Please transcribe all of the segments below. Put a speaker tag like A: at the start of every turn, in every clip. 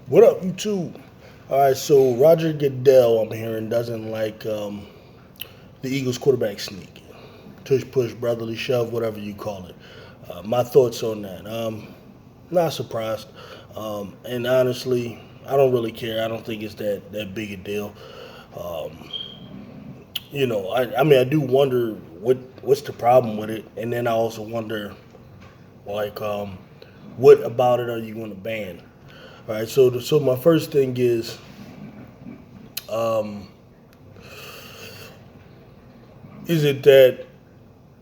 A: What up, you two? All right, so Roger Goodell, I'm hearing, doesn't like the Eagles quarterback sneak, tush push, brotherly shove, whatever you call it. My thoughts on that. Not surprised, and honestly, I don't really care. I don't think it's that big a deal. Um, I mean, I do wonder what's the problem with it, and then I also wonder like what about it are you going to ban? All right, so my first thing is. Um, Is it that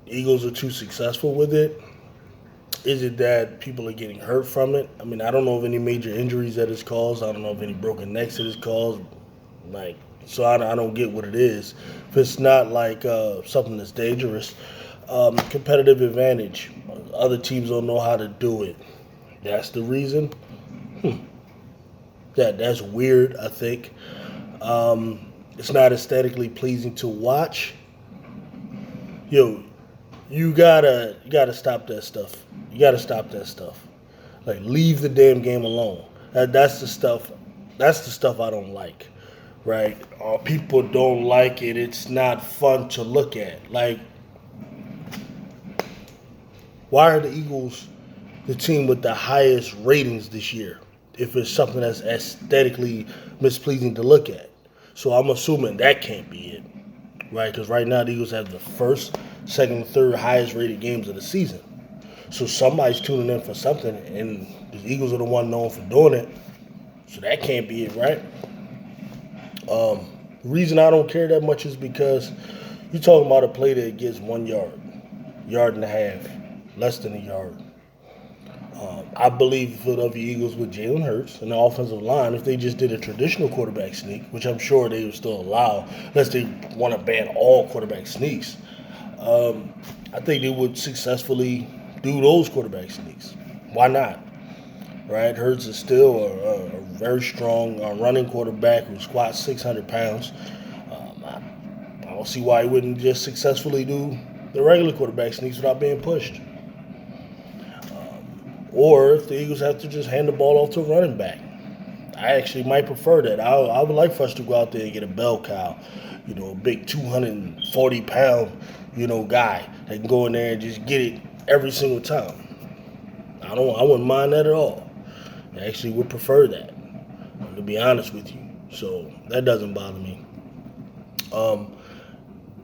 A: Eagles are too successful with it? Is it that people are getting hurt from it? I mean, I don't know of any major injuries that it's caused. I don't know of any broken necks that it's caused. Like, so I don't get what it is. If it's not like something that's dangerous, competitive advantage. Other teams don't know how to do it. That's the reason. Hmm. That's weird. I think it's not aesthetically pleasing to watch. Yo, you gotta stop that stuff. You gotta stop that stuff. Like leave the damn game alone. That's the stuff. That's the stuff I don't like. Right? People don't like it. It's not fun to look at. Like, why are the Eagles the team with the highest ratings this year? If it's something that's aesthetically mispleasing to look at, so I'm assuming that can't be it, right? Because right now the Eagles have the first, second, third highest rated games of the season. So somebody's tuning in for something, and the Eagles are the one known for doing it. So that can't be it, right? The reason I don't care that much is because you're talking about a play that gets 1 yard, yard and a half, less than a yard. I believe the Philadelphia Eagles with Jalen Hurts and the offensive line, if they just did a traditional quarterback sneak, which I'm sure they would still allow, unless they want to ban all quarterback sneaks, um, I think they would successfully do those quarterback sneaks. Why not? Right? Hurts is still a very strong running quarterback who squats 600 pounds. I don't see why he wouldn't just successfully do the regular quarterback sneaks without being pushed. Or if the Eagles have to just hand the ball off to a running back. I actually might prefer that. I would like for us to go out there and get a bell cow, a big 240 pound, guy that can go in there and just get it every single time. I wouldn't mind that at all. I actually would prefer that, to be honest with you. So that doesn't bother me. Um,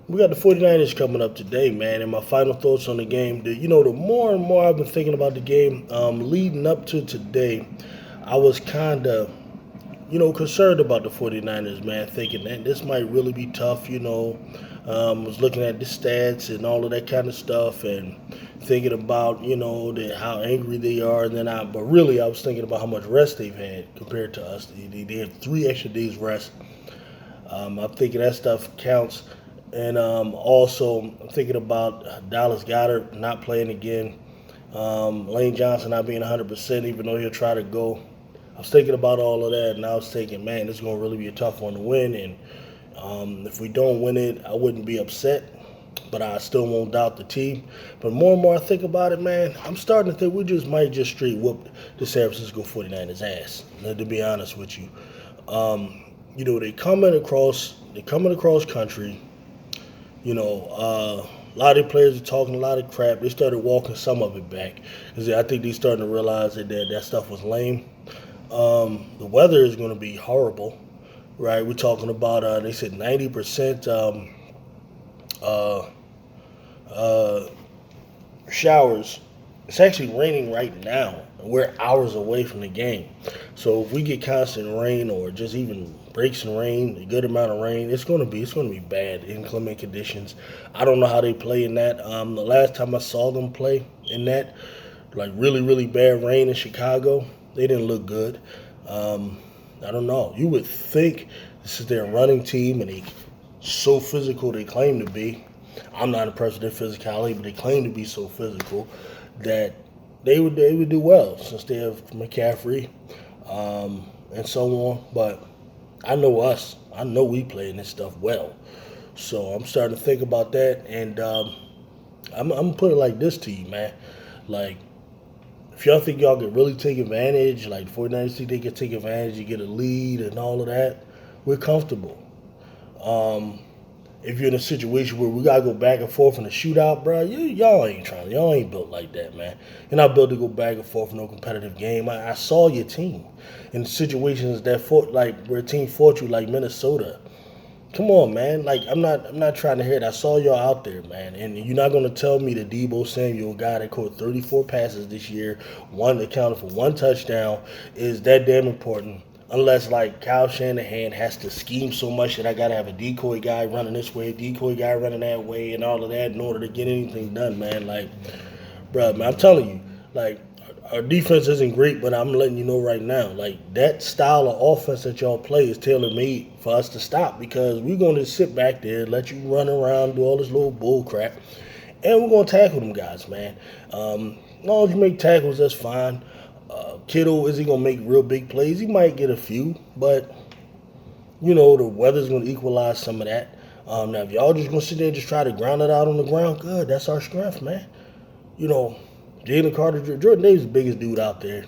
A: we got the 49ers coming up today, man, and my final thoughts on the game. The more and more I've been thinking about the game leading up to today, I was kind of concerned about the 49ers, man, thinking that this might really be tough, was looking at the stats and all of that kind of stuff and thinking about, how angry they are. But really, I was thinking about how much rest they've had compared to us. They had 3 extra days rest. I'm thinking that stuff counts. And also, I'm thinking about Dallas Goedert not playing again. Lane Johnson not being 100%, even though he'll try to go. I was thinking about all of that, and I was thinking, man, this is going to really be a tough one to win. And if we don't win it, I wouldn't be upset, but I still won't doubt the team. But more and more I think about it, man, I'm starting to think we just might just straight whoop the San Francisco 49ers ass, to be honest with you. They're coming across country. A lot of the players are talking a lot of crap. They started walking some of it back because I think they're starting to realize that stuff was lame. The weather is going to be horrible, right? We're talking about they said 90% uh, uh, showers. It's actually raining right now. We're hours away from the game, so if we get constant rain or just even breaks in rain, a good amount of rain, it's gonna be bad, inclement conditions. I don't know how they play in that. The last time I saw them play in that, like really really bad rain in Chicago, they didn't look good. Um, I don't know. You would think this is their running team and they so physical they claim to be. I'm not impressed with their physicality, but they claim to be so physical that they would do well since they have McCaffrey and so on. But I know us. I know we playing this stuff well. So I'm starting to think about that, and I'm gonna put it like this to you, man. Like if y'all think y'all can really take advantage, like the 49ers think they can take advantage, you get a lead and all of that, we're comfortable. If you're in a situation where we gotta go back and forth in a shootout, bro, y'all ain't built like that, man. You're not built to go back and forth in no competitive game. I saw your team in situations that fought like where a team fought you, like Minnesota. Come on, man. Like I'm not trying to hear it. I saw y'all out there, man. And you're not gonna tell me that Deebo Samuel, a guy that caught 34 passes this year, one accounted for one touchdown, is that damn important. Unless like Kyle Shanahan has to scheme so much that I gotta have a decoy guy running this way, decoy guy running that way, and all of that in order to get anything done, man. Like, bro, man, I'm telling you, like our defense isn't great, but I'm letting you know right now, like that style of offense that y'all play is tailor made for us to stop because we're going to sit back there, let you run around, do all this little bull crap, and we're going to tackle them guys, man. As long as you make tackles, that's fine. Kittle, is he going to make real big plays? He might get a few, but you know the weather's going to equalize some of that. Now, if y'all just going to sit there and just try to ground it out on the ground, good. That's our strength, man. You know, Jalen Carter, Jordan Davis is the biggest dude out there.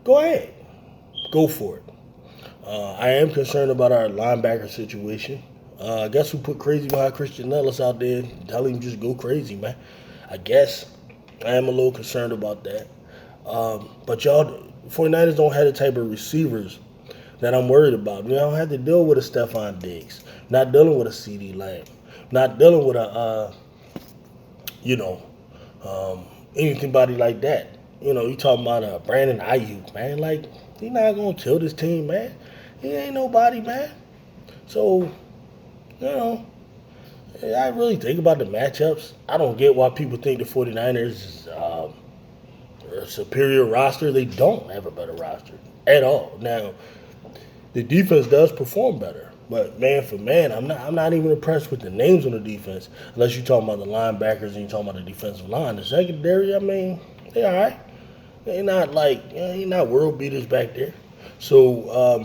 A: Go ahead. Go for it. I am concerned about our linebacker situation. I guess we put crazy behind Christian Ellis out there and tell him just go crazy, man. I guess I am a little concerned about that. But y'all, 49ers don't have the type of receivers that I'm worried about. You don't have to deal with a Stephon Diggs. Not dealing with a CeeDee Lamb. Not dealing with a, anybody like that. You know, you talking about Brandon Ayuk, man. Like, he not going to kill this team, man. He ain't nobody, man. So, you know, I really think about the matchups. I don't get why people think the 49ers is a superior roster. They don't have a better roster at all. Now, the defense does perform better. But man for man, I'm not even impressed with the names on the defense, unless you're talking about the linebackers and you're talking about the defensive line. The secondary, I mean, they all right. They're not like, they're not world beaters back there. So,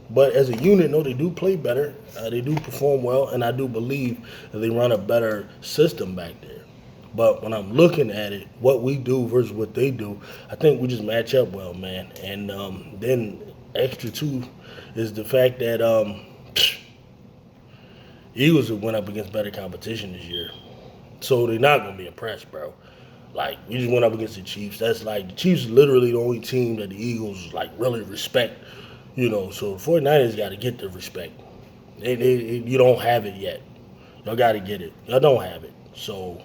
A: but as a unit, no, they do play better. They do perform well, and I do believe that they run a better system back there. But when I'm looking at it, what we do versus what they do, I think we just match up well, man. And then extra too is the fact that Eagles have went up against better competition this year. So they're not going to be impressed, bro. Like, we just went up against the Chiefs. That's like, the Chiefs is literally the only team that the Eagles, like, really respect. You know, so the 49ers got to get the respect. You don't have it yet. Y'all got to get it. Y'all don't have it. So,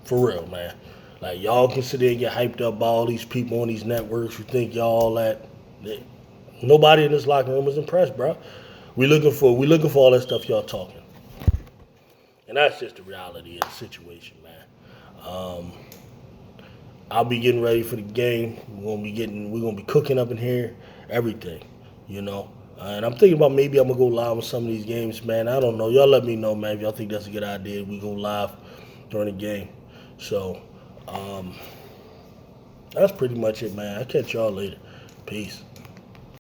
A: for real, man. Like, y'all can sit there and get hyped up by all these people on these networks who think y'all all that. Nobody in this locker room is impressed, bro. We looking for all that stuff y'all talking. And that's just the reality of the situation, man. I'll be getting ready for the game. We're gonna be cooking up in here, everything, you know. And I'm thinking about maybe I'm gonna go live on some of these games, man. I don't know. Y'all let me know, man, if y'all think that's a good idea. We go live during the game. So, that's pretty much it, man. I'll catch y'all later. Peace.